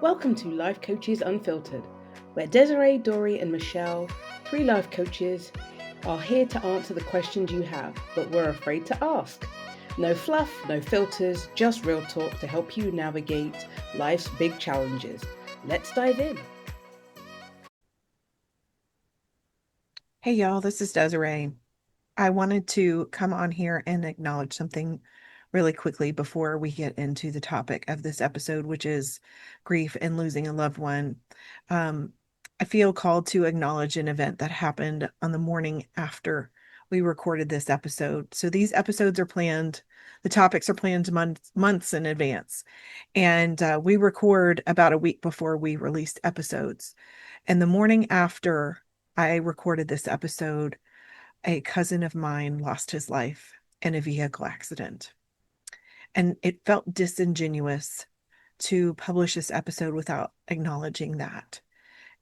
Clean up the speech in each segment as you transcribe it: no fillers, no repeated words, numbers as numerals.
Welcome to Life Coaches Unfiltered, where Desiree, Dory, and Michelle, three life coaches, are here to answer the questions you have, but we're afraid to ask. No fluff, no filters, just real talk to help you navigate life's big challenges. Let's dive in. Hey y'all, this is Desiree. I wanted to come on here and acknowledge something really quickly before we get into the topic of this episode, which is grief and losing a loved one. Um, I feel called to acknowledge an event that happened on the morning after we recorded this episode. So these episodes are planned, the topics are planned months in advance. And we record about a week before we release episodes. And the morning after I recorded this episode, a cousin of mine lost his life in a vehicle accident. And it felt disingenuous to publish this episode without acknowledging that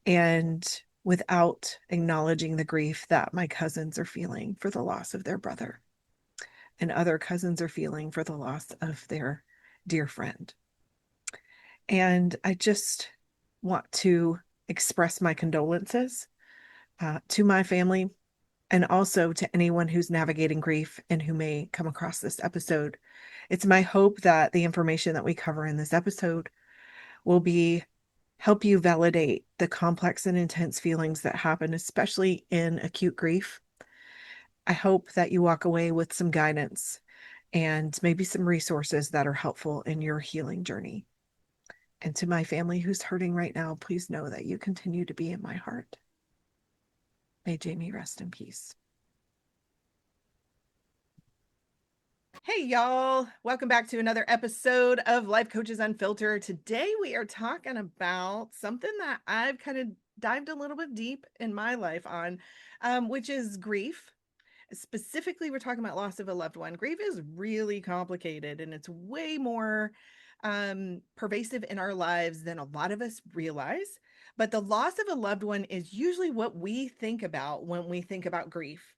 and without acknowledging the grief that my cousins are feeling for the loss of their brother and other cousins are feeling for the loss of their dear friend. And I just want to express my condolences to my family and also to anyone who's navigating grief and who may come across this episode. It's my hope that the information that we cover in this episode will be help you validate the complex and intense feelings that happen, especially in acute grief. I hope that you walk away with some guidance and maybe some resources that are helpful in your healing journey. And to my family who's hurting right now, please know that you continue to be in my heart. May Jamie rest in peace. Hey, y'all. Welcome back to another episode of Life Coaches Unfiltered. Today, we are talking about something that I've kind of dived a little bit deep in my life on, which is grief. Specifically, we're talking about loss of a loved one. Grief is really complicated and it's way more pervasive in our lives than a lot of us realize. But the loss of a loved one is usually what we think about when we think about grief.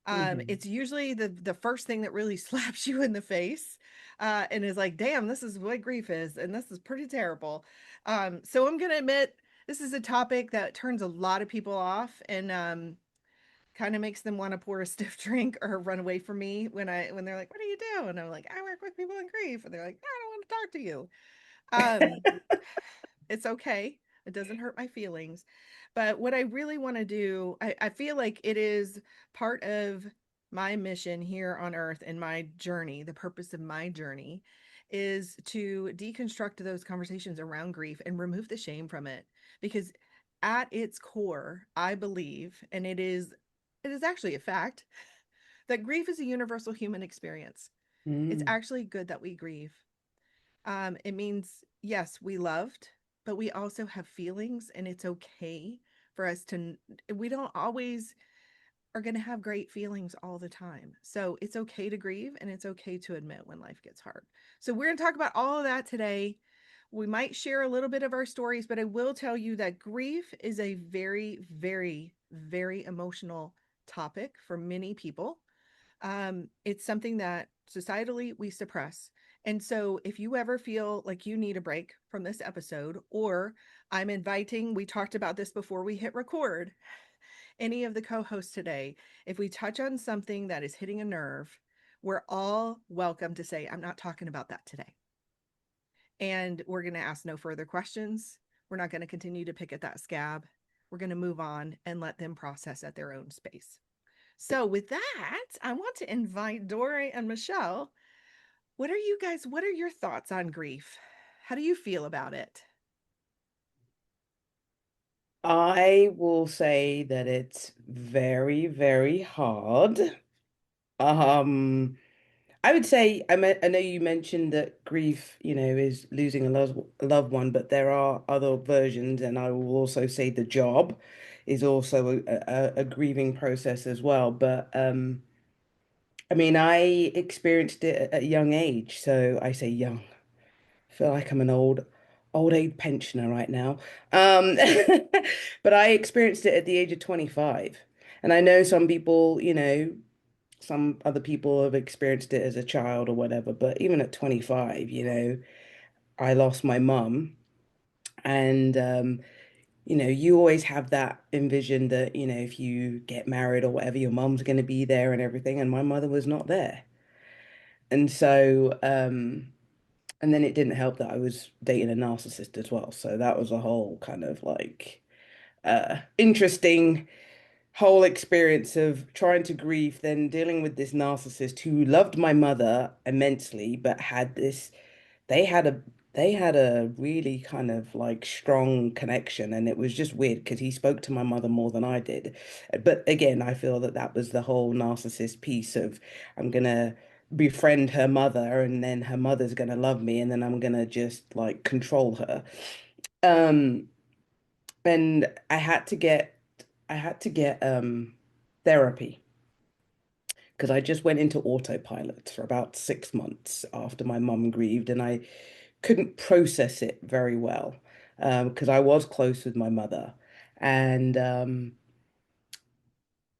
It's usually the first thing that really slaps you in the face, and is like, damn, this is what grief is, and this is pretty terrible. So I'm gonna admit this is a topic that turns a lot of people off and kind of makes them want to pour a stiff drink or run away from me when they're like, "What do you do?" And I'm like, "I work with people in grief," and they're like, "I don't want to talk to you." Um, it's okay. It doesn't hurt my feelings. But what I really want to do, I feel like it is part of my mission here on earth and my journey, the purpose of my journey is to deconstruct those conversations around grief and remove the shame from it. Because at its core, I believe, and it is actually a fact, that grief is a universal human experience. It's Mm. actually good that we grieve. It means, yes, we loved, but we also have feelings, and it's okay for us to, we don't always are going to have great feelings all the time. So it's okay to grieve and it's okay to admit when life gets hard. So we're going to talk about all of that today. We might share a little bit of our stories, but I will tell you that grief is a very, very, very emotional topic for many people. It's something that societally we suppress. And so if you ever feel like you need a break from this episode, or I'm inviting, we talked about this before we hit record, any of the co hosts today, if we touch on something that is hitting a nerve, we're all welcome to say, I'm not talking about that today. And we're going to ask no further questions. We're not going to continue to pick at that scab. We're going to move on and let them process at their own space. So, with that, I want to invite Dory and Michelle. What are your thoughts on grief? How do you feel about it? I will say that it's very, very hard. Um, I would say, I know you mentioned that grief, is losing a loved one, but there are other versions, and I will also say the job is also a grieving process as well. But I mean, I experienced it at a young age, so I say young. I feel like I'm an old age pensioner right now. Um, but I experienced it at the age of 25. And I know some people, some other people have experienced it as a child or whatever, but even at 25, I lost my mum And you always have that envision that, if you get married or whatever, your mom's going to be there and everything. And my mother was not there. And so, and then it didn't help that I was dating a narcissist as well. So that was a whole kind of like interesting whole experience of trying to grieve, then dealing with this narcissist who loved my mother immensely, but had this, they had a they had a really kind of like strong connection, and it was just weird because he spoke to my mother more than I did. But again, I feel that that was the whole narcissist piece of I'm gonna befriend her mother, and then her mother's gonna love me, and then I'm gonna just like control her. Um, and I had to get therapy because I just went into autopilot for about 6 months after my mum grieved, and I couldn't process it very well because I was close with my mother, and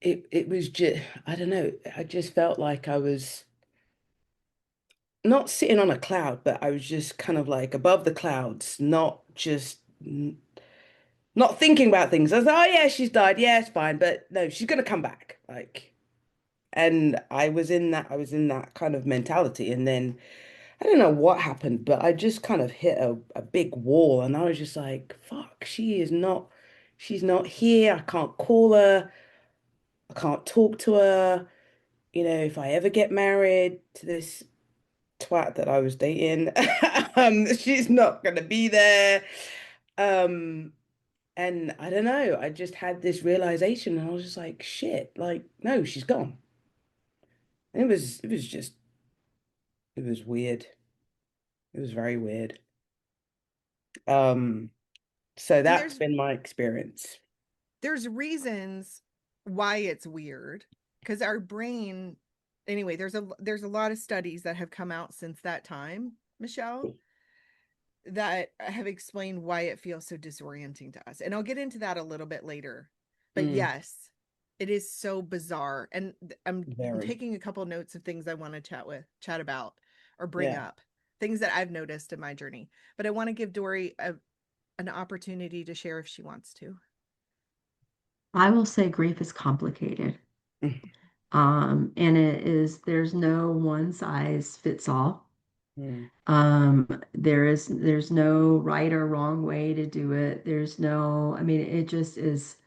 it was just I don't know, I just felt like I was not sitting on a cloud, but I was just kind of like above the clouds, not thinking about things. I was like, oh yeah, she's died, yeah, it's fine, but no, she's gonna come back, like. And I was in that kind of mentality. And then I don't know what happened, but I just kind of hit a big wall. And I was just like, fuck, she's not here. I can't call her. I can't talk to her. If I ever get married to this twat that I was dating, she's not gonna be there. Um, and I don't know, I just had this realization and I was just like, shit, like, no, she's gone. And it was weird. It was very weird. Um, so And that's been my experience. there's reasons why it's weird because our brain anyway, there's a lot of studies that have come out since that time, Michelle, that have explained why it feels so disorienting to us. And I'll get into that a little bit later. But Mm, yes, it is so bizarre. And I'm very. taking a couple notes of things I want to chat about or bring Yeah. up, things that I've noticed in my journey. But I want to give Dory an opportunity to share if she wants to. I will say grief is complicated. Mm, And there's no one size fits all. mm, There's no right or wrong way to do it. There's no, I mean, it just is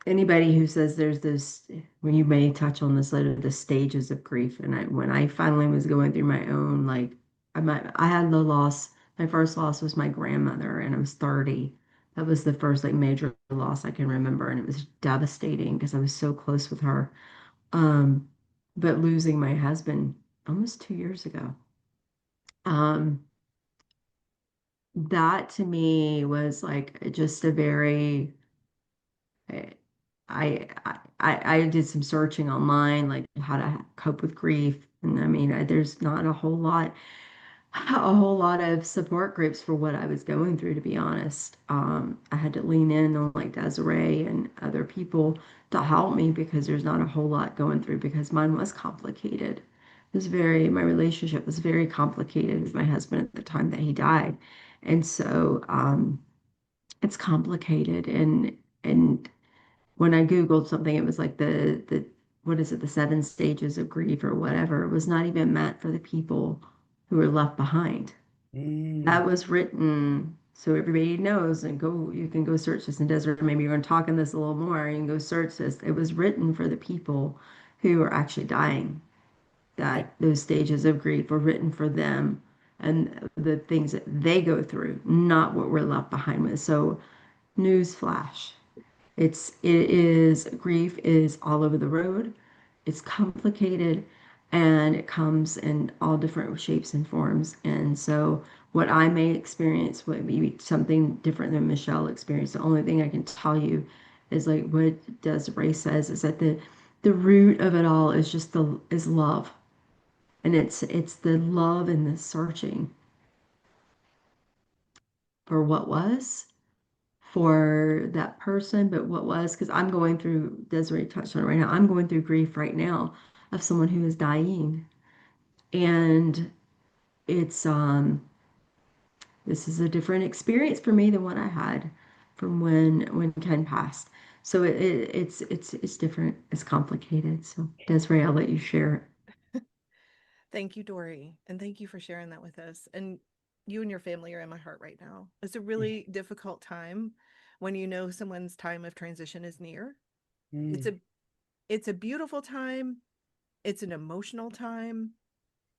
anybody who says there's this, when you may touch on this later, the stages of grief. And when I finally was going through my own, like, I had the loss, my first loss was my grandmother, and I was 30. That was the first like major loss I can remember. And it was devastating because I was so close with her. Um, but losing my husband almost 2 years ago, um, that to me was like just a very, I, I did some searching online, like how to cope with grief. And I mean, there's not a whole lot of support groups for what I was going through, to be honest. I had to lean in on like Desiree and other people to help me because there's not a whole lot going through because mine was complicated. My relationship was very complicated with my husband at the time that he died. And so, it's complicated. And when I Googled something, it was like what is it, the 7 stages of grief or whatever. It was not even meant for the people who were left behind. mm. That was written so everybody knows, and you can go search this in Desert. Maybe you're going to talk in this a little more. You can go search this. It was written for the people who are actually dying. Yeah. That those stages of grief were written for them and the things that they go through, not what we're left behind with. So, newsflash. It is grief is all over the road. It's complicated and it comes in all different shapes and forms. And so what I may experience would be something different than Michelle experienced. The only thing I can tell you is like what Desiree says is that the root of it all is just the is love. And it's the love and the searching for what was for that person, but what was, because I'm going through, Desiree touched on it right now, I'm going through grief right now of someone who is dying. And it's this is a different experience for me than what I had from when Ken passed. So it's different. It's complicated. So Desiree, I'll let you share Thank you, Dory. And thank you for sharing that with us. And you and your family are in my heart right now. It's a really difficult time when you know someone's time of transition is near. It's Mm, a it's a beautiful time. It's an emotional time.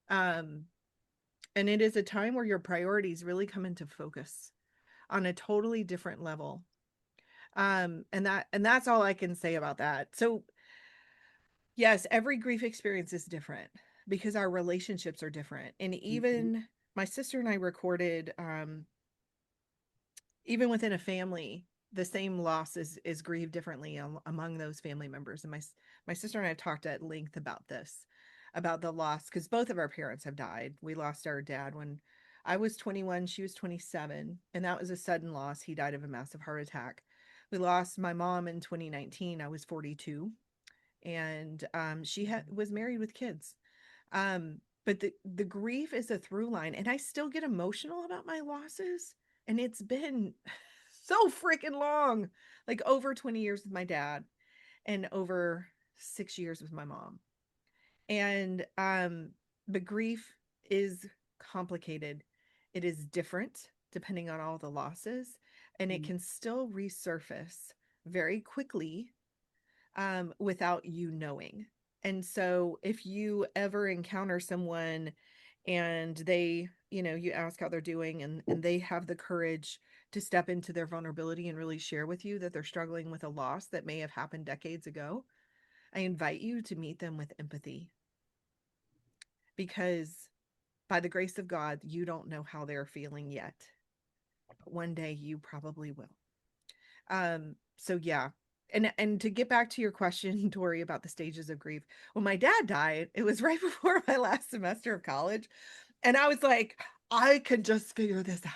Um, and it is a time where your priorities really come into focus on a totally different level. And that's all I can say about that. So yes, every grief experience is different because our relationships are different. And mhm, even my sister and I recorded, even within a family, the same loss is grieved differently among those family members. And my sister and I have talked at length about this, about the loss, because both of our parents have died. We lost our dad when I was 21, she was 27, and that was a sudden loss. He died of a massive heart attack. We lost my mom in 2019. I was 42, and was married with kids. But the grief is a through line, and I still get emotional about my losses, and it's been so freaking long, like over 20 years with my dad and over 6 years with my mom. And the grief is complicated. It is different depending on all the losses, and it mm, can still resurface very quickly without you knowing. And so if you ever encounter someone and they, you ask how they're doing, and they have the courage to step into their vulnerability and really share with you that they're struggling with a loss that may have happened decades ago, I invite you to meet them with empathy, because by the grace of God, you don't know how they're feeling yet. But one day you probably will. So yeah. And to get back to your question, Tori, about the stages of grief. When my dad died, it was right before my last semester of college. And I was like, I can just figure this out.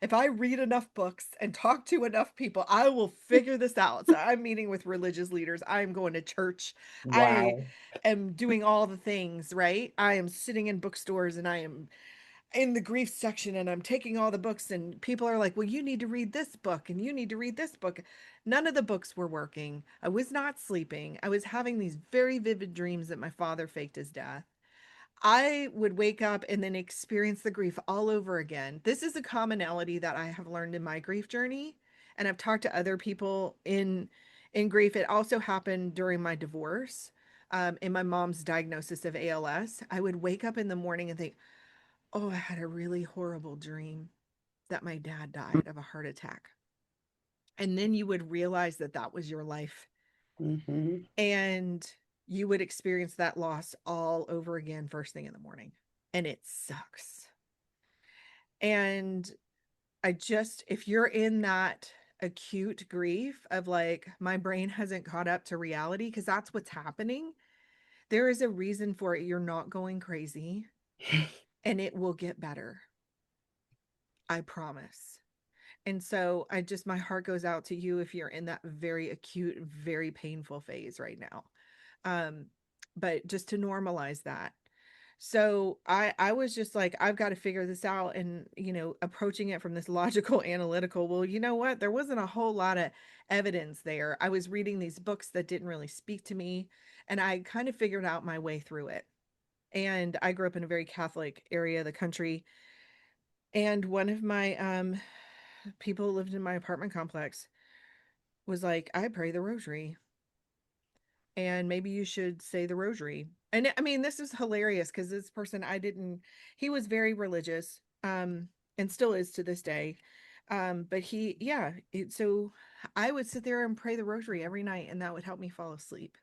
If I read enough books and talk to enough people, I will figure this out. So I'm meeting with religious leaders. I'm going to church. I wow. am doing all the things, right? I am sitting in bookstores, and I am in the grief section, and I'm taking all the books, and people are like, well, you need to read this book and you need to read this book. None of the books were working. I was not sleeping. I was having these very vivid dreams that my father faked his death. I would wake up and then experience the grief all over again. This is a commonality that I have learned in my grief journey, and I've talked to other people in grief. It also happened during my divorce. In my mom's diagnosis of ALS, I would wake up in the morning and think, oh, I had a really horrible dream that my dad died of a heart attack. And then you would realize that that was your life. Hmm. And you would experience that loss all over again first thing in the morning. And it sucks. And if you're in that acute grief of like, my brain hasn't caught up to reality, because that's what's happening, there is a reason for it. You're not going crazy, and it will get better. I promise. And so my heart goes out to you if you're in that very acute, very painful phase right now. Um, but just to normalize that. So I was just like, I've got to figure this out, and approaching it from this logical, analytical. Well, you know what? There wasn't a whole lot of evidence there. I was reading these books that didn't really speak to me, and I kind of figured out my way through it. And I grew up in a very Catholic area of the country, and one of my people who lived in my apartment complex was like, I pray the rosary, and maybe you should say the rosary. And I mean, this is hilarious because this person, he was very religious, and still is to this day. But so I would sit there and pray the rosary every night, and that would help me fall asleep.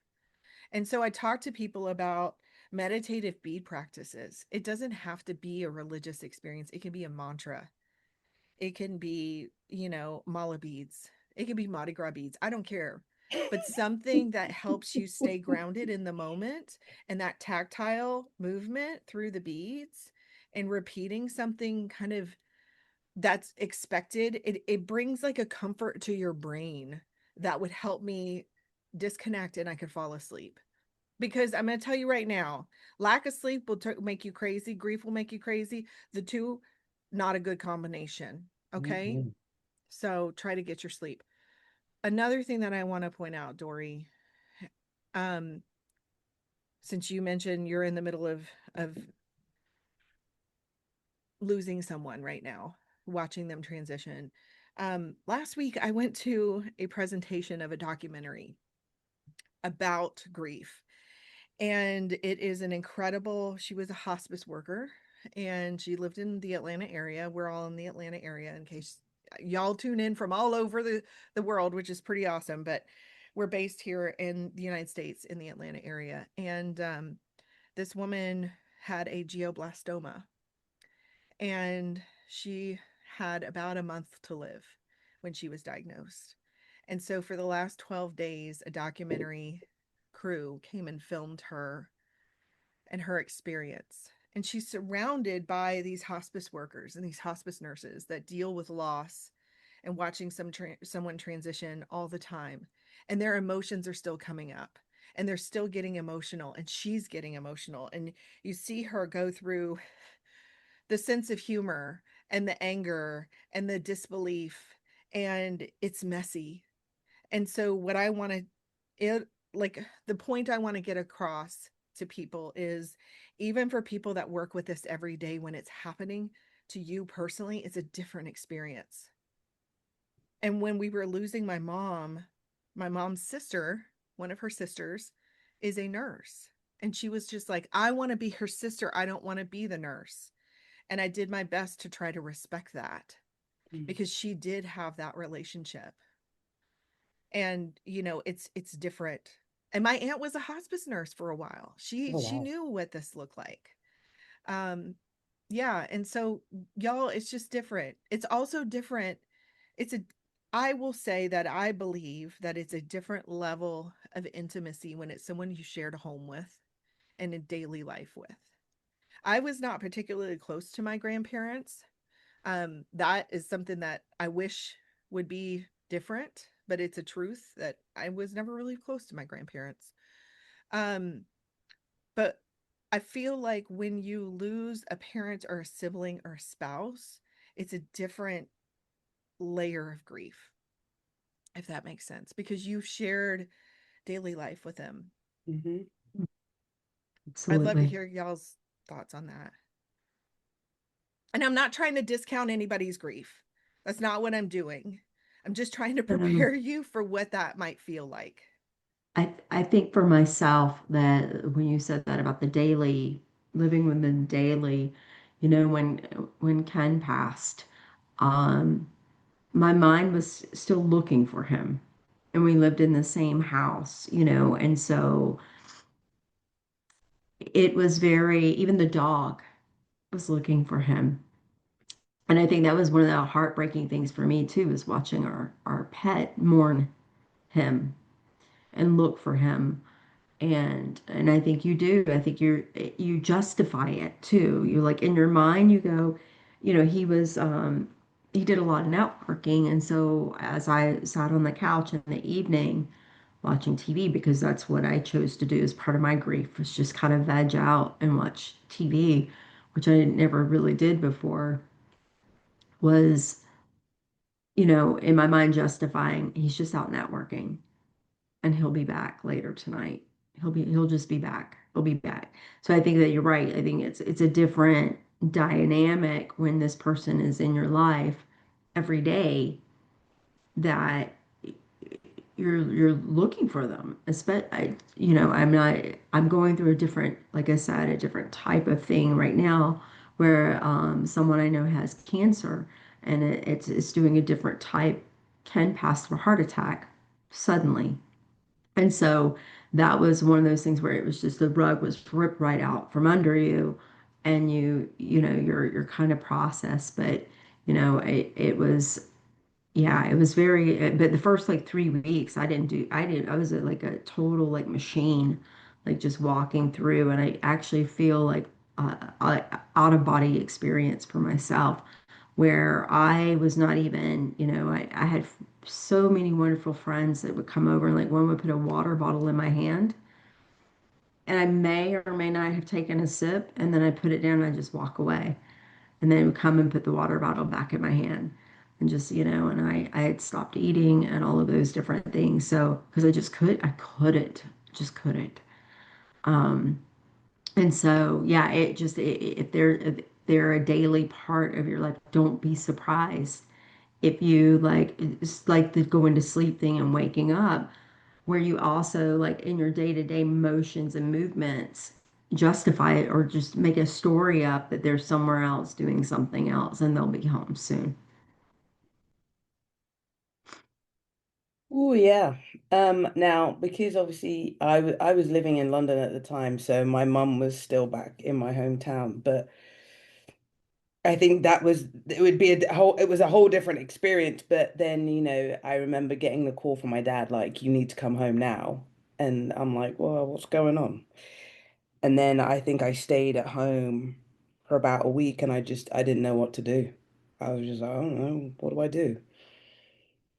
And so I talk to people about meditative bead practices. It doesn't have to be a religious experience, it can be a mantra. It can be, mala beads. It can be Mardi Gras beads. I don't care. But something that helps you stay grounded in the moment, and that tactile movement through the beads, and repeating something kind of that's expected, it brings like a comfort to your brain that would help me disconnect, and I could fall asleep. Because I'm going to tell you right now, lack of sleep will make you crazy. Grief will make you crazy. The two not a good combination. Okay. Mhm. So try to get your sleep. Another thing that I want to point out, Dory, um, since you mentioned you're in the middle of losing someone right now, watching them transition. Last week I went to a presentation of a documentary about grief, and it is an incredible, she was a hospice worker and she lived in the Atlanta area. We're all in the Atlanta area in case y'all tune in from all over the world, which is pretty awesome, but we're based here in the United States in the Atlanta area. And this woman had a glioblastoma, and she had about a month to live when she was diagnosed. And so for the last 12 days, a documentary crew came and filmed her and her experience. And she's surrounded by these hospice workers and these hospice nurses that deal with loss and watching someone transition all the time. And their emotions are still coming up and they're still getting emotional, and she's getting emotional. And you see her go through the sense of humor and the anger and the disbelief, and it's messy. And so what I want to it like the point I want to get across to people is, even for people that work with this every day, when it's happening to you personally, it's a different experience. And when we were losing my mom's sister, one of her sisters is a nurse. And she was just like, I want to be her sister. I don't want to be the nurse. And I did my best to try to respect that Mm. because she did have that relationship. And it's different. And my aunt was a hospice nurse for a while. she Oh, she wow. knew what this looked like. um yeah, and so y'all, it's just different. It's also different. It's a I will say that I believe that it's a different level of intimacy when it's someone you shared a home with and a daily life with. I was not particularly close to my grandparents. That is something that I wish would be different, but it's a truth that I was never really close to my grandparents. Um, but I feel like when you lose a parent or a sibling or a spouse, it's a different layer of grief, if that makes sense, because you've shared daily life with them. Hmm. I'd love to Absolutely. hear y'all's thoughts on that. And I'm not trying to discount anybody's grief. That's not what I'm doing. I'm just trying to Um, prepare you for what that might feel like. I think for myself that when you said that about the daily, living with them daily, when Ken passed, um, my mind was still looking for him, and we lived in the same house, and so it was very, even the dog was looking for him. And I think that was one of the heartbreaking things for me too, is watching our pet mourn him and look for him. And I think you do. I think you justify it too. You, like, in your mind you go, he did a lot of networking, and so as I sat on the couch in the evening watching TV, because that's what I chose to do as part of my grief, was just kind of veg out and watch TV, which I never really did before, was, in my mind justifying he's just out networking and he'll be back later tonight. He'll just be back. He'll be back. So I think that you're right. I think it's a different dynamic when this person is in your life every day, that you're looking for them. I'm going through a different, like I said, a different type of thing right now, where someone I know has cancer, and it's doing a different type, can pass through a heart attack suddenly. And so that was one of those things where it was just, the rug was ripped right out from under you, and you're kind of processed. But it was, yeah, it was very, but the first like 3 weeks I was like a total like machine, like just walking through. And I actually feel like out of body experience for myself, where I was not even, I had so many wonderful friends that would come over, and like one would put a water bottle in my hand, and I may or may not have taken a sip, and then I put it down and I just walk away. and then would come and put the water bottle back in my hand. And just, and I had stopped eating and all of those different things. So, because I couldn't, just couldn't. Um, and so, yeah, if they're a daily part of your life, don't be surprised if you like, it's like the going to sleep thing and waking up, where you also like in your day-to-day motions and movements justify it or just make a story up that they're somewhere else doing something else and they'll be home soon. Oh yeah. Now because obviously I was living in London at the time, so my mum was still back in my hometown, but I think it would be it was a whole different experience. But then, I remember getting the call from my dad, like, you need to come home now. And I'm like, well, what's going on? And then I think I stayed at home for about a week and I didn't know what to do. I was just like, I don't know, what do I do?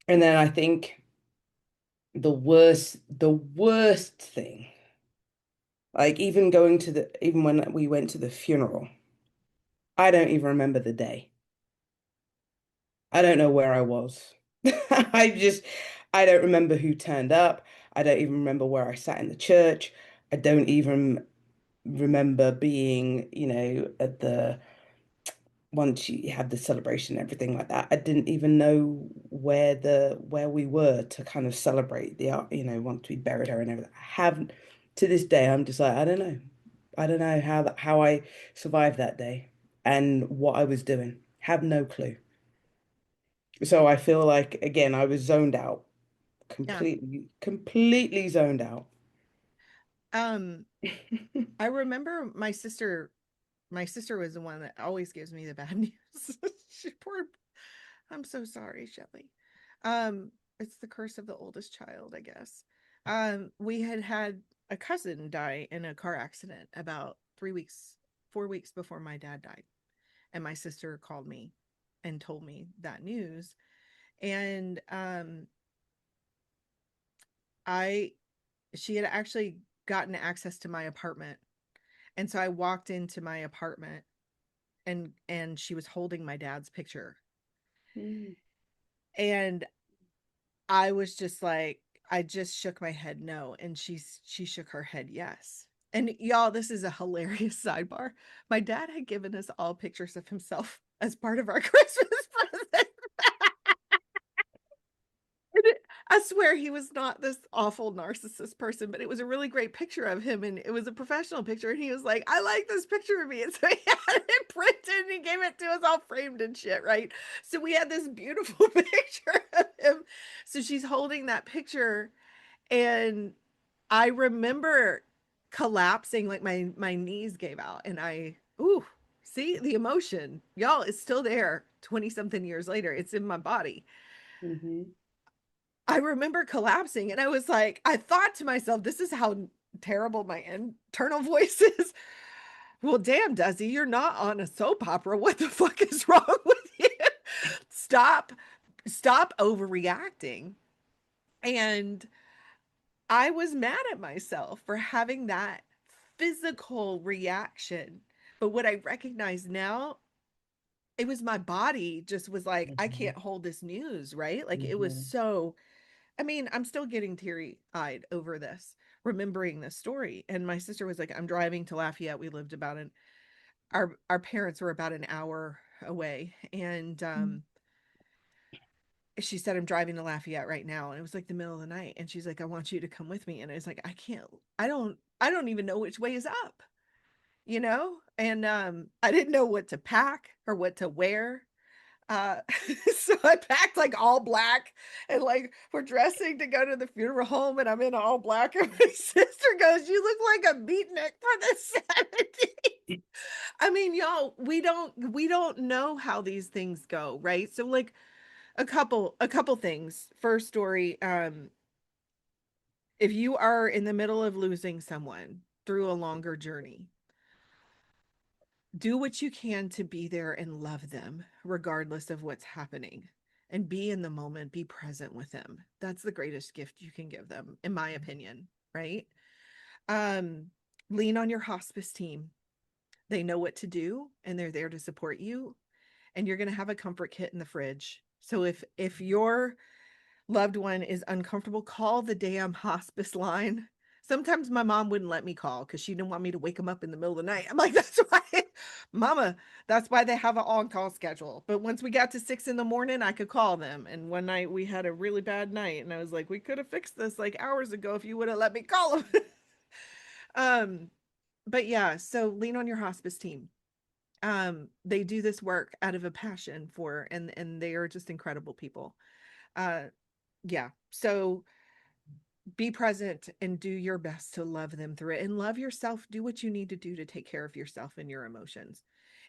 And then I think the worst thing, like even when we went to the funeral, I don't even remember the day. I don't know where I was. I just, I don't remember who turned up. I don't even remember where I sat in the church. I don't even remember being, at the once you had the celebration and everything like that. I didn't even know where we were to kind of celebrate once we buried her and everything. I haven't to this day. I'm just like, I don't know. I don't know how I survived that day and what I was doing. Have no clue. So I feel like again I was zoned out, Yeah. completely zoned out. Um, I remember my sister was the one that always gives me the bad news. She poor I'm so sorry, Shelley. Um, it's the curse of the oldest child, I guess. We had a cousin die in a car accident about 3 weeks, 4 weeks before my dad died. And my sister called me and told me that news. And I she had actually gotten access to my apartment. And so I walked into my apartment and she was holding my dad's picture. Mm, And I was just like, I just shook my head no, and she shook her head yes. And y'all, this is a hilarious sidebar. My dad had given us all pictures of himself as part of our Christmas present. I swear he was not this awful narcissist person, but it was a really great picture of him and it was a professional picture. And he was like, I like this picture of me. And so he had it printed and he gave it to us all framed and shit, right? So we had this beautiful picture of him. So she's holding that picture and I remember collapsing, like my knees gave out and ooh, see the emotion. Y'all, it's still there 20 something years later. It's in my body. hmm I remember collapsing and I was like, I thought to myself, this is how terrible my internal voice is. Well, damn, Desi, you're not on a soap opera. What the fuck is wrong with you? Stop, stop overreacting. And I was mad at myself for having that physical reaction. But what I recognize now, it was my body just was like, I hmm can't hold this news, right? Like it was hmm so I mean, I'm still getting teary eyed over this, remembering this story. And my sister was like, I'm driving to Lafayette. We lived our parents were about an hour away. And she said, I'm driving to Lafayette right now. And it was like the middle of the night. And she's like, I want you to come with me. And I was like, I can't, I don't even know which way is up, you know? And I didn't know what to pack or what to wear. Uh, so I packed like all black and like we're dressing to go to the funeral home and I'm in all black. And my sister goes, you look like a beatnik for the 70s. I mean, y'all, we don't know how these things go, right? So like a couple things. First story, if you are in the middle of losing someone through a longer journey, do what you can to be there and love them regardless of what's happening and be in the moment, be present with them. That's the greatest gift you can give them, in my opinion, right? um Lean on your hospice team. They know what to do and they're there to support you. And you're going to have a comfort kit in the fridge. So if your loved one is uncomfortable, call the damn hospice line. Sometimes my mom wouldn't let me call because she didn't want me to wake them up in the middle of the night. I'm like, that's why, mama, that's why they have an on-call schedule. But once we got to 6 in the morning, I could call them. And one night we had a really bad night, and I was like, we could have fixed this like hours ago if you would have let me call them. um, but yeah, so lean on your hospice team. They do this work out of a passion for, and they are just incredible people. Uh, yeah. So be present and do your best to love them through it and love yourself. Do what you need to do to take care of yourself and your emotions.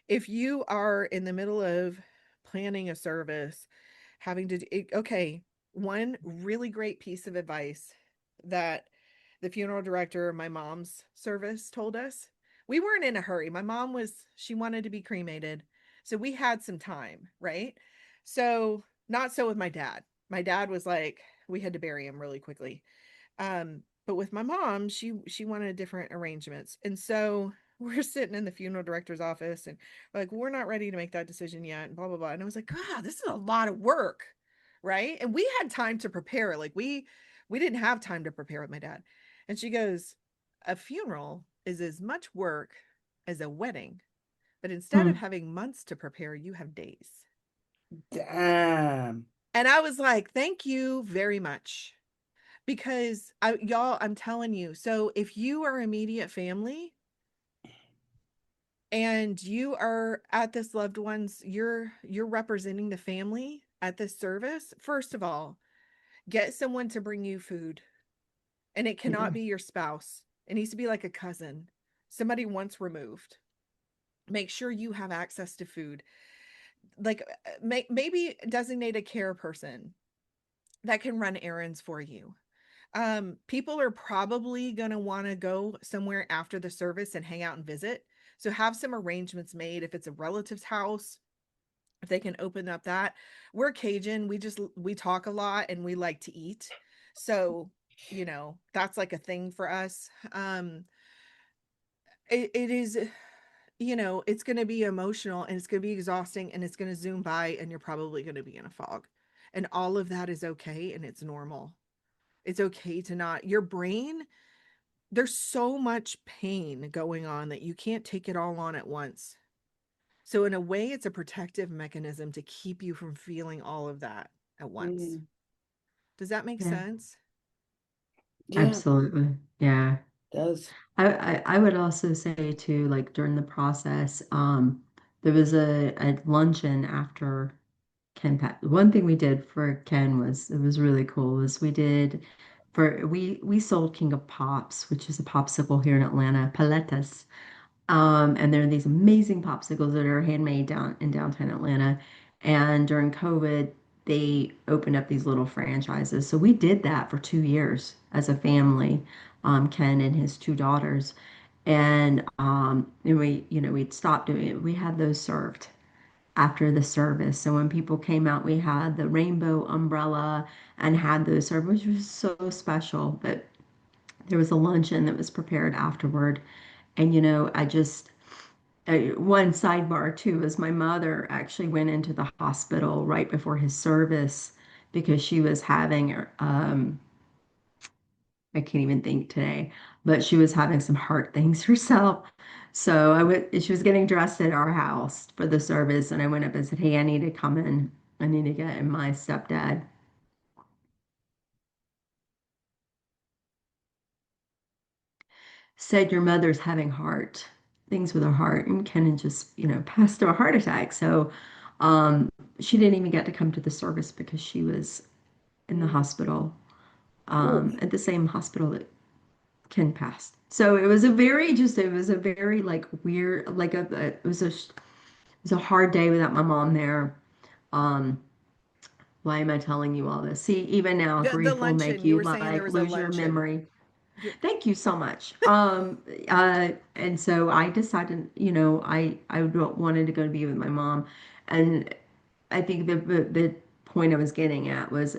If you are in the middle of planning a service, having to, okay, one really great piece of advice that the funeral director of my mom's service told us, we weren't in a hurry. My mom she wanted to be cremated. So we had some time, right? So, not so with my dad. My dad was like, we had to bury him really quickly. But with my mom, she wanted different arrangements. And so we're sitting in the funeral director's office and like, we're not ready to make that decision yet, and blah, blah, blah. And I was like, God, this is a lot of work. Right. And we had time to prepare. Like we didn't have time to prepare with my dad. And she goes, a funeral is as much work as a wedding, but instead of Hmm. having months to prepare, you have days. Damn. And I was like, thank you very much. Because y'all, I'm telling you, so if you are immediate family and you are at this loved one's, you're representing the family at this service, first of all, get someone to bring you food. And it cannot Yeah. be your spouse. It needs to be like a cousin, somebody once removed. Make sure you have access to food. Like maybe designate a care person that can run errands for you. People are probably going to want to go somewhere after the service and hang out and visit. So have some arrangements made if it's a relative's house, if they can open up that. We're Cajun, we talk a lot and we like to eat. So, that's like a thing for us. It is, it's going to be emotional and it's going to be exhausting and it's going to zoom by and you're probably going to be in a fog. And all of that is okay and it's normal. It's okay to not, your brain, there's so much pain going on that you can't take it all on at once. So in a way, it's a protective mechanism to keep you from feeling all of that at once. Mm. Does that make Yeah. sense? Yeah, Absolutely. Yeah. does. I would also say too, like during the process, there was a luncheon after Ken passed. One thing we did for Ken was it was really cool was we sold King of Pops, which is a popsicle here in Atlanta, paletas. And there are these amazing popsicles that are handmade down in downtown Atlanta. And during COVID, they opened up these little franchises. So we did that for 2 years as a family, Ken and his two daughters. And we'd stopped doing it. We had those served after the service. So when people came out, we had the rainbow umbrella and had those served, which was so special. But there was a luncheon that was prepared afterward. And, one sidebar too is my mother actually went into the hospital right before his service because she was having I can't even think today, but she was having some heart things herself. So she was getting dressed at our house for the service, and I went up and said, "Hey, I need to come in. I need to get in my stepdad." Said your mother's having heart things with her heart, and Ken just, passed through a heart attack. So um, she didn't even get to come to the service because she was in the Mm. hospital, Oof. at the same hospital that Ken passed. So it was a very like weird, like it was a hard day without my mom there. Um, why am I telling you all this? See, even now, The grief will make luncheon, you you were saying there like was a lose your luncheon. memory. You, Thank you so much. And so I decided, I wanted to go to be with my mom, and I think the point I was getting at was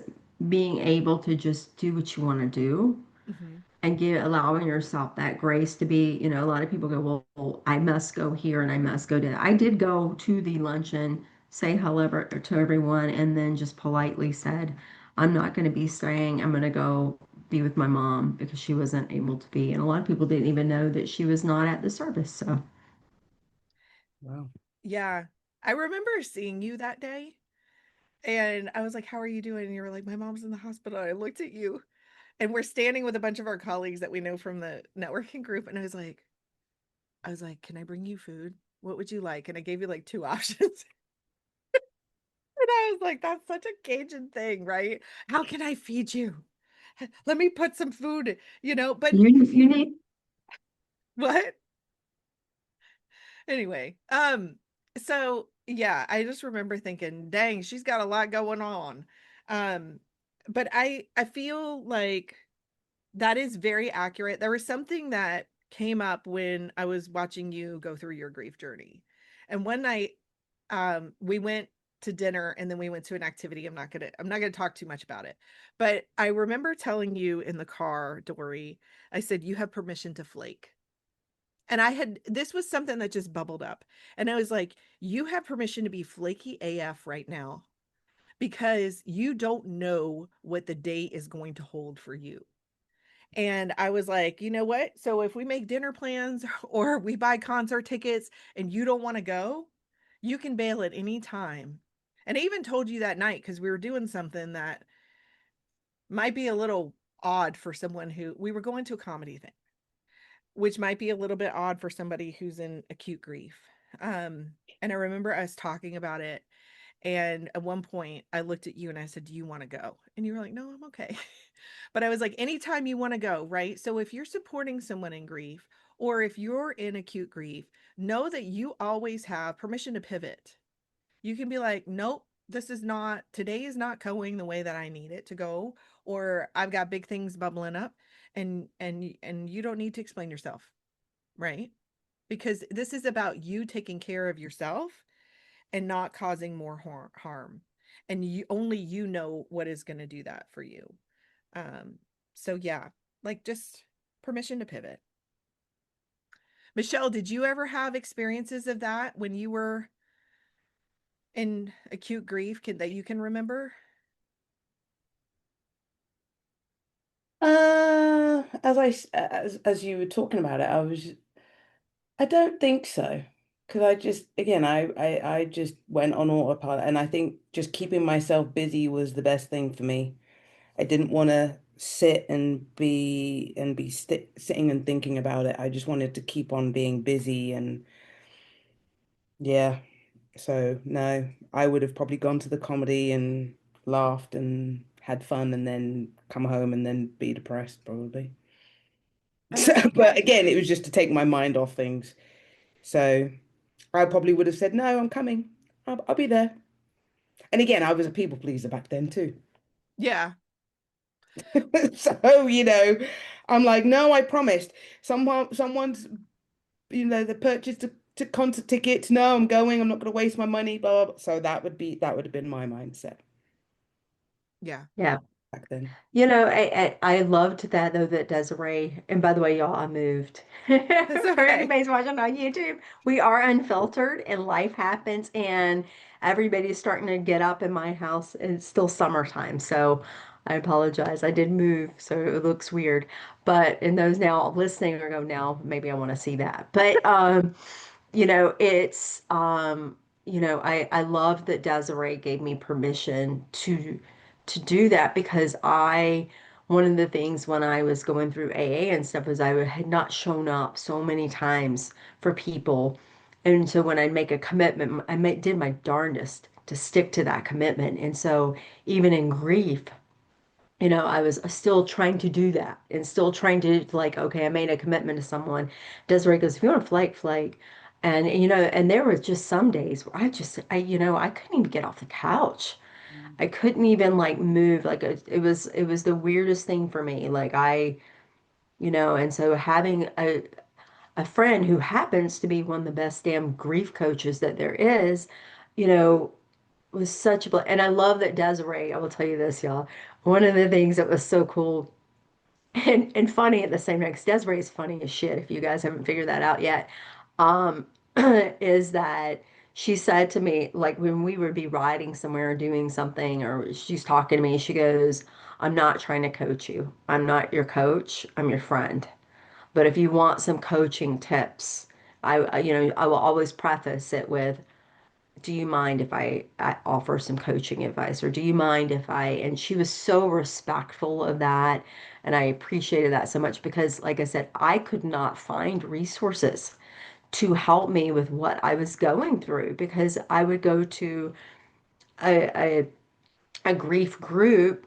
being able to just do what you want to do mhm. and allowing yourself that grace to be, a lot of people go, well, I must go here and I must go to that. I did go to the luncheon, say hello to everyone, and then just politely said, I'm not going to be staying. I'm going to go be with my mom because she wasn't able to be. And a lot of people didn't even know that she was not at the service. So, Wow. Yeah. I remember seeing you that day and I was like, "How are you doing?" And you were like, "My mom's in the hospital." I looked at you and we're standing with a bunch of our colleagues that we know from the networking group and I was like, "Can I bring you food? What would you like?" And I gave you like two options. And I was like, "That's such a Cajun thing, right? How can I feed you? Let me put some food, but you need what?" Anyway, so yeah, I just remember thinking, dang, she's got a lot going on. Um, but I feel like that is very accurate. There was something that came up when I was watching you go through your grief journey. And one night, we went to dinner and then we went to an activity. I'm not gonna talk too much about it. But I remember telling you in the car, Dory, I said, you have permission to flake. And this was something that just bubbled up. And I was like, you have permission to be flaky AF right now because you don't know what the day is going to hold for you. And I was like, you know what? So if we make dinner plans or we buy concert tickets and you don't want to go, you can bail at any time. And I even told you that night because we were doing something that might be a little odd for someone who we were going to a comedy thing, which might be a little bit odd for somebody who's in acute grief. And I remember us talking about it. And at one point, I looked at you and I said, "Do you want to go?" And you were like, "No, I'm okay." But I was like, "Anytime you want to go, right?" So if you're supporting someone in grief or if you're in acute grief, know that you always have permission to pivot. You can be like, "Nope, today is not going the way that I need it to go, or I've got big things bubbling up." And you don't need to explain yourself, right? Because this is about you taking care of yourself and not causing more harm. And you know what is going to do that for you. Um, so yeah, like just permission to pivot. Michelle, did you ever have experiences of that when you were in acute grief that you can remember? As you were talking about it, I don't think so. Because I just, again, I just went on autopilot, and I think just keeping myself busy was the best thing for me. I didn't want to sit and be sitting and thinking about it. I just wanted to keep on being busy, and yeah. So no, I would have probably gone to the comedy and laughed and had fun, and then come home and then be depressed probably. And that's But okay. again, it was just to take my mind off things. So I probably would have said, no, I'm coming. I'll be there. And again, I was a people pleaser back then too. Yeah. So, I'm like, no, I promised. Someone's, they purchased to concert tickets. No, I'm going. I'm not going to waste my money, blah, blah, blah. So that would have been my mindset Yeah. yeah. back then. I loved that though that Desiree, and by the way, y'all, I moved. That's For okay. anybody's watching on YouTube, we are unfiltered and life happens, and everybody's starting to get up in my house. And it's still summertime, so I apologize. I did move, so it looks weird. But and those now listening are going, now maybe I want to see that. But it's I love that Desiree gave me permission to do that because I one of the things when I was going through AA and stuff was I had not shown up so many times for people. And so when I'd make a commitment, did my darndest to stick to that commitment. And so even in grief, I was still trying to do that and still trying to like, okay, I made a commitment to someone. Desiree goes, if you want to flake, flake. And and there were just some days where I couldn't even get off the couch. I couldn't even like move. Like it was the weirdest thing for me. Like and so having a friend who happens to be one of the best damn grief coaches that there is, you know, was such a and I love that Desiree, I will tell you this, y'all. One of the things that was so cool. and funny at the same time, because Desiree is funny as shit, if you guys haven't figured that out yet, um, is that she said to me, like when we would be riding somewhere or doing something, or she's talking to me, she goes, I'm not trying to coach you. I'm not your coach. I'm your friend. But if you want some coaching tips, I will always preface it with, do you mind if I offer some coaching advice? Or do you mind if and she was so respectful of that. And I appreciated that so much because, like I said, I could not find resources to help me with what I was going through because I would go to a, a, a grief group.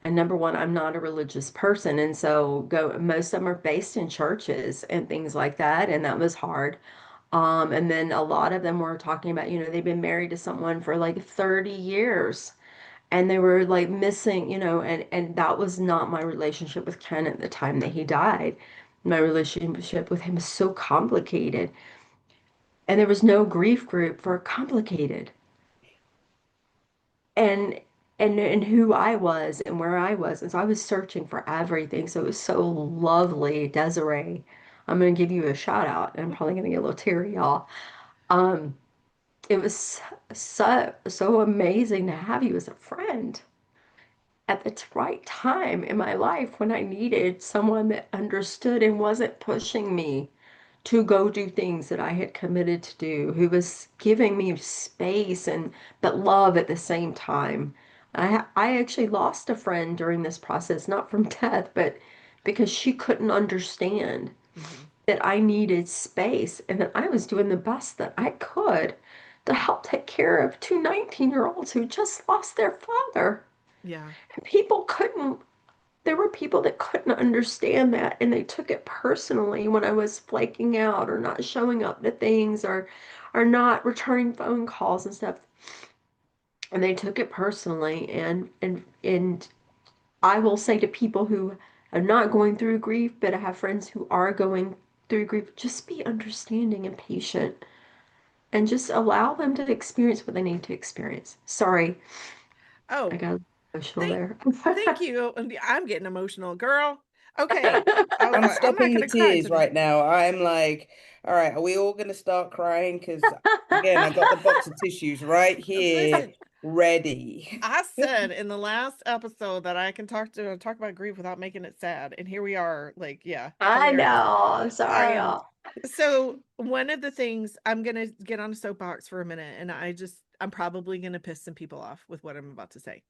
And number one, I'm not a religious person. And so most of them are based in churches and things like that. And that was hard. And then a lot of them were talking about, they've been married to someone for like 30 years and they were like missing, and that was not my relationship with Ken at the time that he died. My relationship with him is so complicated. And there was no grief group for complicated. And and who I was and where I was. And so I was searching for everything. So it was so lovely, Desiree. I'm gonna give you a shout out. And I'm probably gonna get a little teary, y'all. Um, it was so amazing to have you as a friend at the right time in my life when I needed someone that understood and wasn't pushing me to go do things that I had committed to do, who was giving me space and but love at the same time. I actually lost a friend during this process, not from death, but because she couldn't understand Mhm. that I needed space and that I was doing the best that I could to help take care of two 19-year-olds who just lost their father. Yeah. And there were people that couldn't understand that and they took it personally when I was flaking out or not showing up to things or not returning phone calls and stuff. And they took it personally and I will say to people who are not going through grief, but I have friends who are going through grief, just be understanding and patient and just allow them to experience what they need to experience. Sorry, I Oh, got emotional thank there. thank you. And I'm getting emotional, girl. Okay. I was I'm like, I'm not stopping the gonna cry tears tonight. right now. I'm like, all right, are we all going to start crying? Because again, I got the box of tissues right here, Listen, ready. I said in the last episode that I can talk about grief without making it sad. And here we are, like, yeah, I hilarious. know. I'm sorry, Um, y'all. so one of the things I'm gonna get on a soapbox for a minute, and I'm probably gonna piss some people off with what I'm about to say.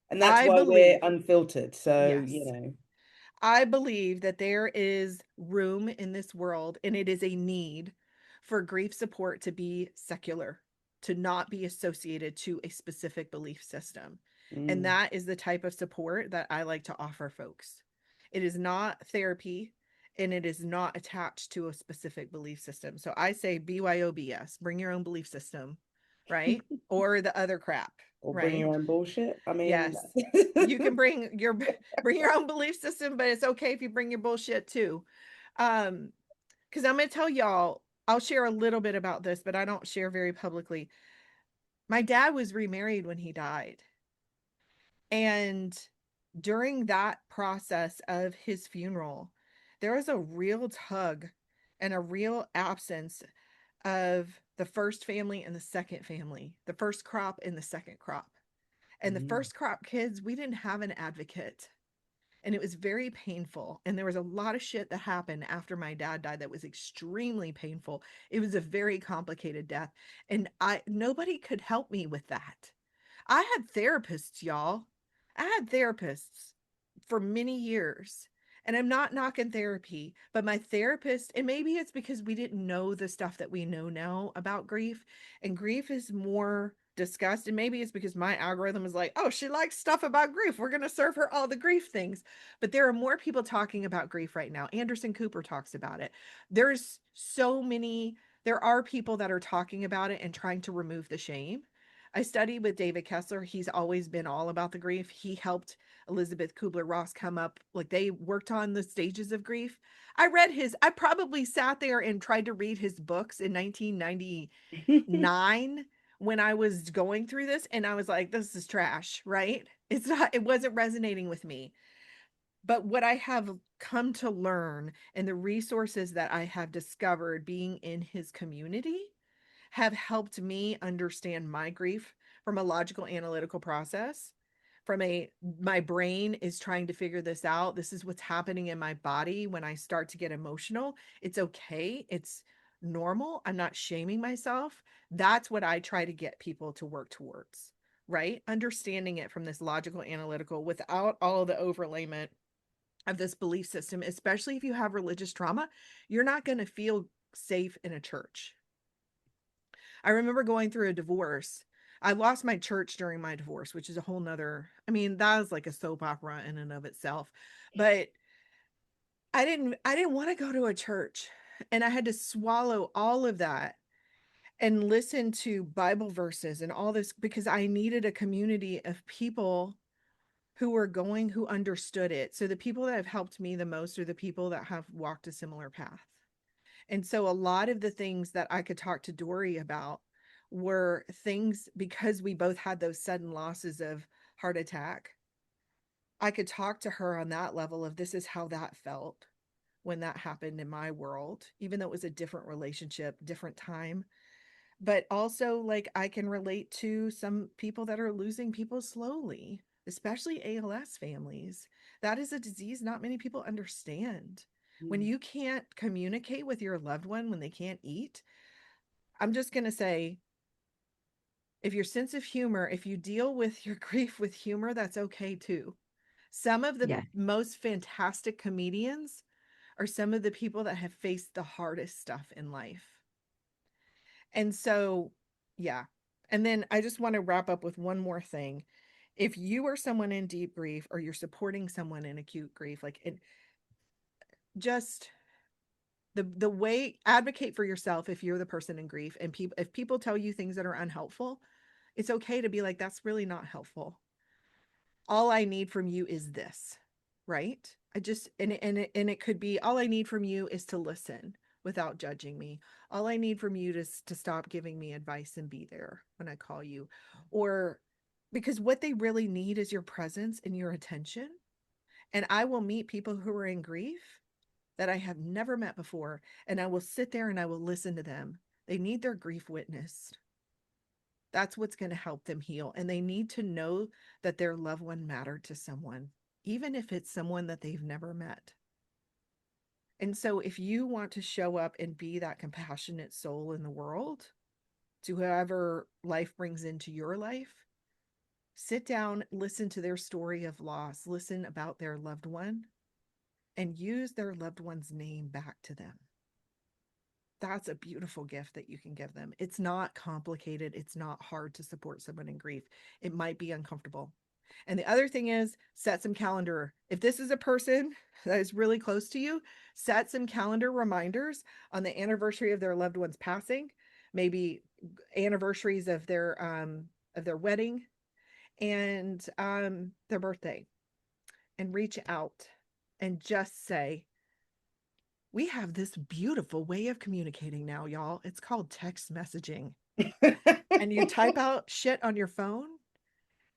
And that's I why we're believe, unfiltered. So, yes, I believe that there is room in this world, and it is a need for grief support to be secular, to not be associated to a specific belief system. And mm. that is the type of support that I like to offer folks. It is not therapy and it is not attached to a specific belief system. So I say BYOBS, bring your own belief system, right? Or the other crap, Or bring right? your own bullshit. I mean, Yes. You can bring your own belief system, but it's okay if you bring your bullshit too. Um, because I'm gonna tell y'all, I'll share a little bit about this, but I don't share very publicly. My dad was remarried when he died. And during that process of his funeral, there was a real tug and a real absence of the first family and the second family, the first crop and the second crop. And the mm. first crop kids, we didn't have an advocate. And it was very painful. And there was a lot of shit that happened after my dad died that was extremely painful. It was a very complicated death. And I nobody could help me with that. I had therapists, y'all. I had therapists for many years. And I'm not knocking therapy, but my therapist, and maybe it's because we didn't know the stuff that we know now about grief, and grief is more discussed. And maybe it's because my algorithm is like, oh, she likes stuff about grief. We're going to serve her all the grief things. But there are more people talking about grief right now. Anderson Cooper talks about it. There's so many, there are people that are talking about it and trying to remove the shame. I studied with David Kessler. He's always been all about the grief. He helped Elizabeth Kubler-Ross come up. Like they worked on the stages of grief. I probably sat there and tried to read his books in 1999 when I was going through this. And I was like, this is trash, right? It wasn't resonating with me. But what I have come to learn and the resources that I have discovered being in his community have helped me understand my grief from a logical analytical process. From a my brain is trying to figure this out. This is what's happening in my body when I start to get emotional. It's okay. It's normal. I'm not shaming myself. That's what I try to get people to work towards, right? Understanding it from this logical analytical without all of the overlayment of this belief system, especially if you have religious trauma, you're not going to feel safe in a church. I remember going through a divorce. I lost my church during my divorce, which is a whole nother, I mean, that was like a soap opera in and of itself. But I didn't want to go to a church. And I had to swallow all of that and listen to Bible verses and all this because I needed a community of people who were going, who understood it. So the people that have helped me the most are the people that have walked a similar path. And so a lot of the things that I could talk to Dory about were things because we both had those sudden losses of heart attack. I could talk to her on that level of this is how that felt when that happened in my world, even though it was a different relationship, different time. But also, like, I can relate to some people that are losing people slowly, especially ALS families. That is a disease not many people understand. When Mm. you can't communicate with your loved one, when they can't eat, I'm just going to say, if your sense of humor, if you deal with your grief with humor, that's okay too. Some of the Yeah. most fantastic comedians are some of the people that have faced the hardest stuff in life. And so, yeah. And then I just want to wrap up with one more thing. If you are someone in deep grief or you're supporting someone in acute grief, like it just the way advocate for yourself if you're the person in grief and people if people tell you things that are unhelpful, it's okay to be like that's really not helpful. All I need from you is this, right? I just and it could be all I need from you is to listen without judging me. All I need from you is to stop giving me advice and be there when I call you. Or because what they really need is your presence and your attention. And I will meet people who are in grief that I have never met before, and I will sit there and I will listen to them. They need their grief witnessed. That's what's going to help them heal. And they need to know that their loved one mattered to someone, even if it's someone that they've never met. And so, if you want to show up and be that compassionate soul in the world to whoever life brings into your life, sit down, listen to their story of loss, listen about their loved one, and use their loved one's name back to them. That's a beautiful gift that you can give them. It's not complicated. It's not hard to support someone in grief. It might be uncomfortable. And the other thing is set some calendar. If this is a person that is really close to you, set some calendar reminders on the anniversary of their loved one's passing, maybe anniversaries of their wedding and their birthday, and reach out and just say, we have this beautiful way of communicating now, y'all. It's called text messaging. And you type out shit on your phone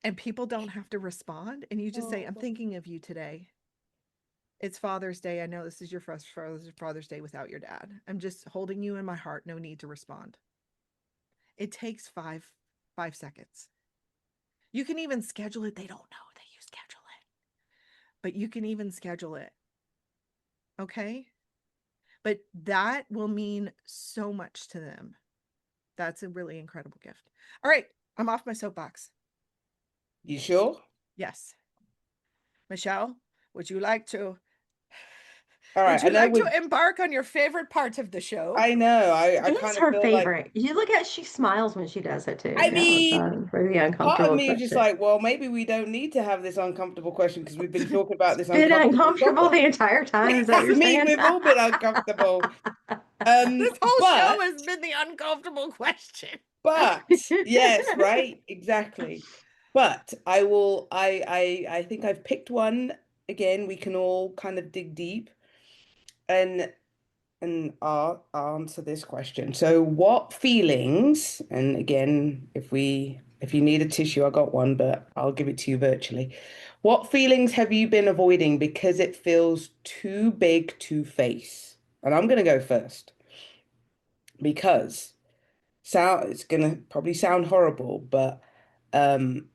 and people don't have to respond. And you just say, I'm Oh. thinking of you today. It's Father's Day. I know this is your first Father's Day without your dad. I'm just holding you in my heart. No need to respond. It takes 5 seconds. You can even schedule it. They don't know that you schedule it, but you can even schedule it. Okay. But that will mean so much to them. That's a really incredible gift. All right, I'm off my soapbox. You sure? Yes. Michelle, All would right. I you know like we to embark on your favorite part of the show? I know. I It kind is of her feel like favorite. You look at she smiles when she does it too. I That was mean, for the part of uncomfortable me is just question. like, well, maybe we don't need to have this uncomfortable question because we've been talking about It's this been uncomfortable uncomfortable topic. the entire time. Is that what I you're mean, saying? we've all been uncomfortable. This whole show But has been the uncomfortable question. yes, right, exactly. But I think I've picked one again. We can all kind of dig deep and answer this question. So, what feelings, and again, If you need a tissue, I got one, but I'll give it to you virtually. What feelings have you been avoiding because it feels too big to face? And I'm going to go first because it's going to probably sound horrible, but um,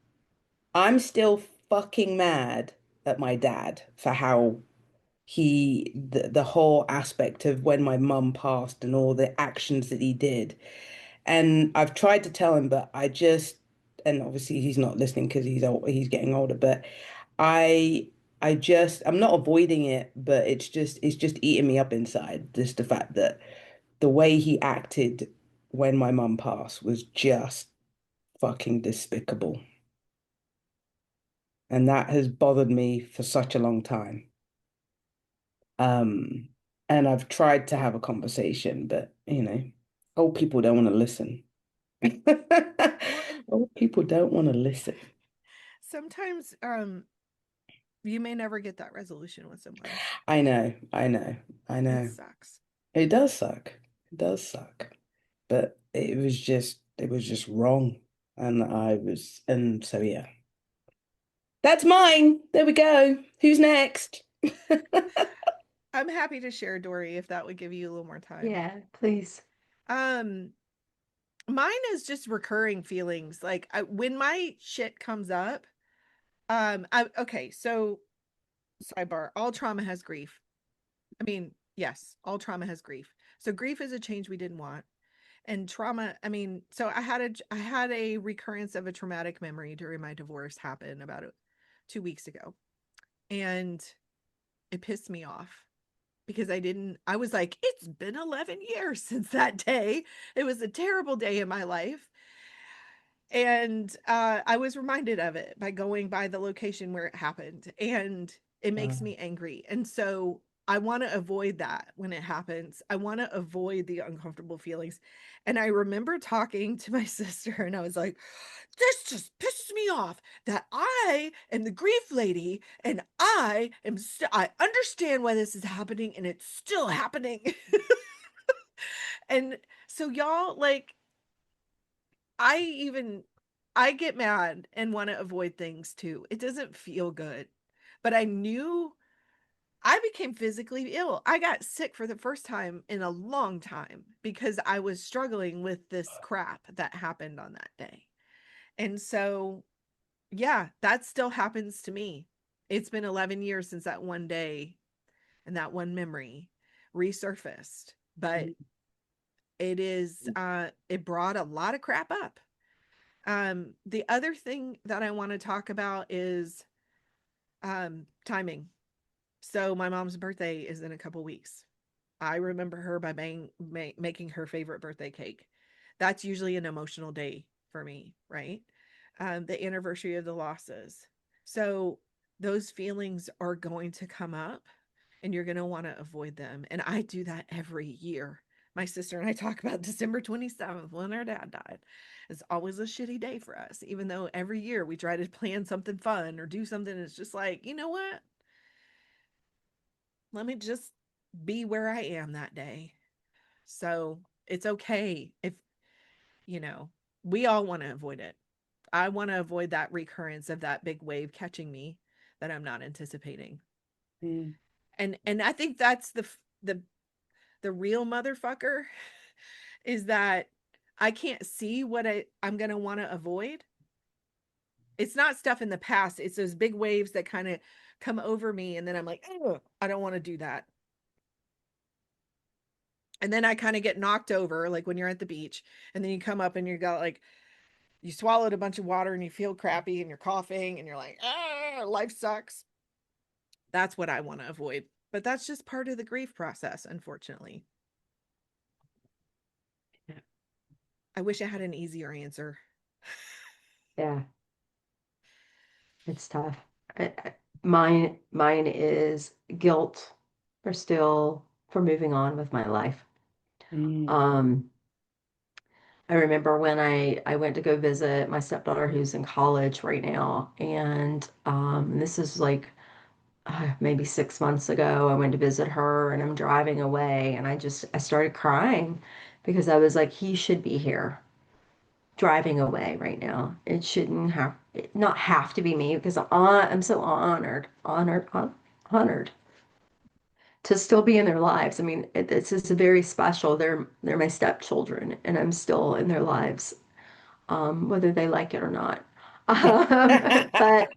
I'm still fucking mad at my dad for how the whole aspect of when my mum passed and all the actions that he did. And I've tried to tell him, but and obviously he's not listening because he's getting older, but I I'm not avoiding it, but it's just eating me up inside. Just the fact that the way he acted when my mum passed was just fucking despicable. And that has bothered me for such a long time. Um, and I've tried to have a conversation, but old people don't want to listen. Well, and Old people don't want to listen. sometimes you may never get that resolution with someone. I know, I know, I It know. sucks. It does suck. It does suck. But it was just wrong. And so yeah. That's mine. There we go. Who's next? I'm happy to share, Dory, if that would give you a little more time. Yeah, please. Um, Mine is just recurring feelings. When my shit comes up, okay, so sidebar, all trauma has grief. I mean, yes, all trauma has grief. So grief is a change we didn't want. And trauma, I mean, so I had a recurrence of a traumatic memory during my divorce happen about 2 weeks ago. And it pissed me off because I was like, it's been 11 years since that day. It was a terrible day in my life. And I was reminded of it by going by the location where it happened. And it makes Oh, me angry. And so I want to avoid that when it happens. I want to avoid the uncomfortable feelings. And I remember talking to my sister, and I was like, this just pisses me off that I am the grief lady and I understand why this is happening and it's still happening. And so y'all, like, I even I get mad and want to avoid things too. It doesn't feel good. But I knew I became physically ill. I got sick for the first time in a long time because I was struggling with this crap that happened on that day. And so, yeah, that still happens to me. It's been 11 years since that one day and that one memory resurfaced, but it brought a lot of crap up. The other thing that I want to talk about is timing. So my mom's birthday is in a couple weeks. I remember her by making her favorite birthday cake. That's usually an emotional day for me, right? The anniversary of the losses. So those feelings are going to come up and you're going to want to avoid them. And I do that every year. My sister and I talk about December 27th when our dad died. It's always a shitty day for us, even though every year we try to plan something fun or do something. It's just like, you know what? Let me just be where I am that day. So it's okay if, you know, we all want to avoid it. I want to avoid that recurrence of that big wave catching me that I'm not anticipating. mm, And I think that's the the real motherfucker is that I can't see what I'm going to want to avoid. It's not stuff in the past. It's those big waves that kind of come over me. And then I'm like, oh, I don't want to do that. And then I kind of get knocked over, like when you're at the beach, and then you come up and you got like, you swallowed a bunch of water and you feel crappy and you're coughing and you're like, ah, life sucks. That's what I want to avoid. But that's just part of the grief process, unfortunately. I wish I had an easier answer. Yeah, it's tough. Mine is guilt for moving on with my life. mm, Um, I remember when I went to go visit my stepdaughter who's in college right now, and this is like maybe 6 months ago. I went to visit her, and I'm driving away, and I started crying because I was like, he should be here. driving away right now. It shouldn't have not have to be me because I'm so honored to still be in their lives. I mean, it's just very special. They're my stepchildren, and I'm still in their lives, whether they like it or not. Um, but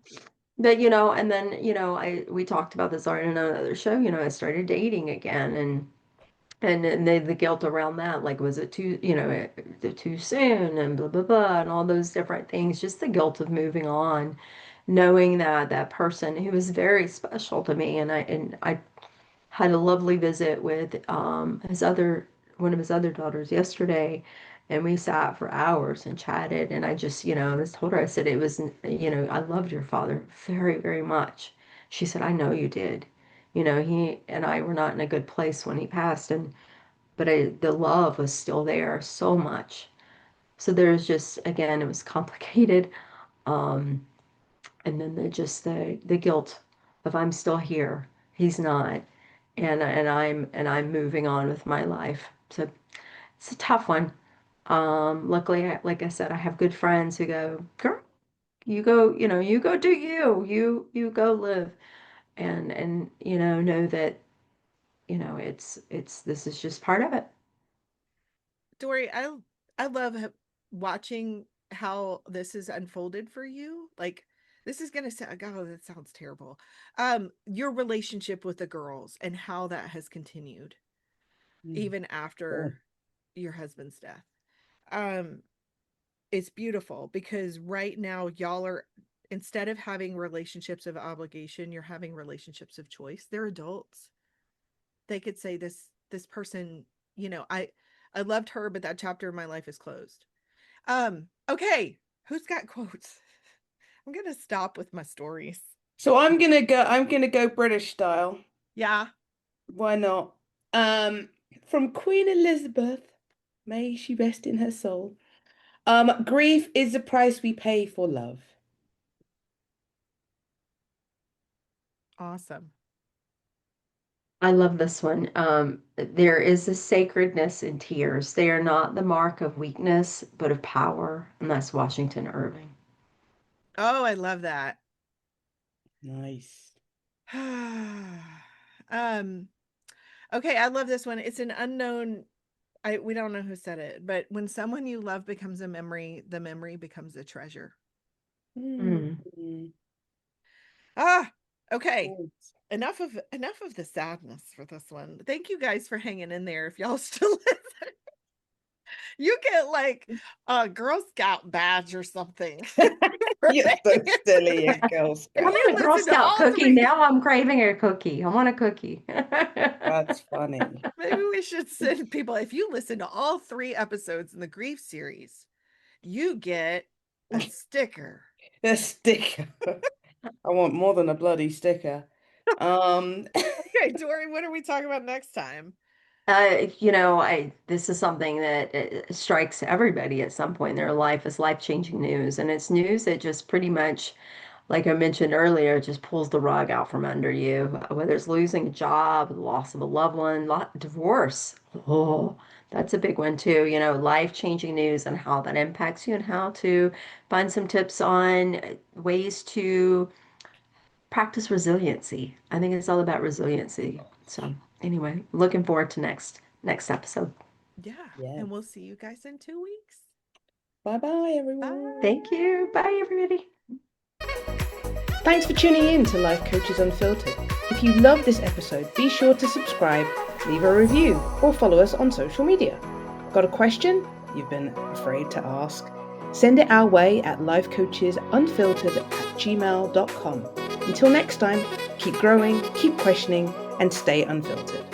and then I we talked about this already in another show. I started dating again, and the guilt around that, like, was it too soon, and blah blah blah, and all those different things. Just the guilt of moving on, knowing that that person who was very special to me, and I had a lovely visit with his other one of his other daughters yesterday, and we sat for hours and chatted, and I just I told her, I said, it was, I loved your father very, very much. She said, I know you did. He and I were not in a good place when he passed, but the love was still there so much. So there's just, again, it was complicated. Um, and then the guilt of, I'm still here, he's not, and I'm moving on with my life. So it's a tough one. Luckily, like I said, I have good friends who go, girl, you go, you go do you go live, and know that it's this is just part of it. Dory, I love watching how this is unfolded for you. Like, this is gonna sound, God, that sounds terrible. Your relationship with the girls and how that has continued Mm, even cool. after your husband's death. Um, it's beautiful because right now y'all are, instead of having relationships of obligation, you're having relationships of choice. They're adults. They could say, this person, I loved her, but that chapter of my life is closed. Okay, who's got quotes? I'm gonna stop with my stories. So I'm gonna go British style. Yeah. Why not? From Queen Elizabeth, may she rest in her soul. Grief is the price we pay for love. Awesome. I love this one. There is a sacredness in tears. They are not the mark of weakness, but of power. And that's Washington Irving. Oh, I love that. Nice. um okay, I love this one. It's an unknown, we don't know who said it, but when someone you love becomes a memory, the memory becomes a treasure. Mm. Mm. Ah, okay. Cool. Enough of the sadness for this one. Thank you guys for hanging in there. If y'all still listen, you get like a Girl Scout badge or something. You're so Right? silly, a Girl If I'm Scout. you in a Girl listen to Scout all cookie. three, Now I'm craving a cookie. I want a cookie. That's funny. maybe we should send people, if you listen to all three episodes in the grief series, you get a sticker. A sticker. I want more than a bloody sticker. Um, Okay, Dory, what are we talking about next time? I this is something that strikes everybody at some point in their life as life-changing news, and it's news that just pretty much, like I mentioned earlier, just pulls the rug out from under you. Whether it's losing a job, the loss of a loved one, divorce. Oh, that's a big one too. Life-changing news and how that impacts you, and how to find some tips on ways to practice resiliency. I think it's all about resiliency. So anyway, looking forward to next episode. Yeah, yeah. and we'll see you guys in 2 weeks. Bye bye, Bye. everyone. Thank you. Bye, everybody. Thanks for tuning in to Life Coaches Unfiltered. If you love this episode, be sure to subscribe, leave a review, or follow us on social media. Got a question you've been afraid to ask? Send it our way at lifecoachesunfiltered@gmail.com. Until next time, keep growing, keep questioning, and stay unfiltered.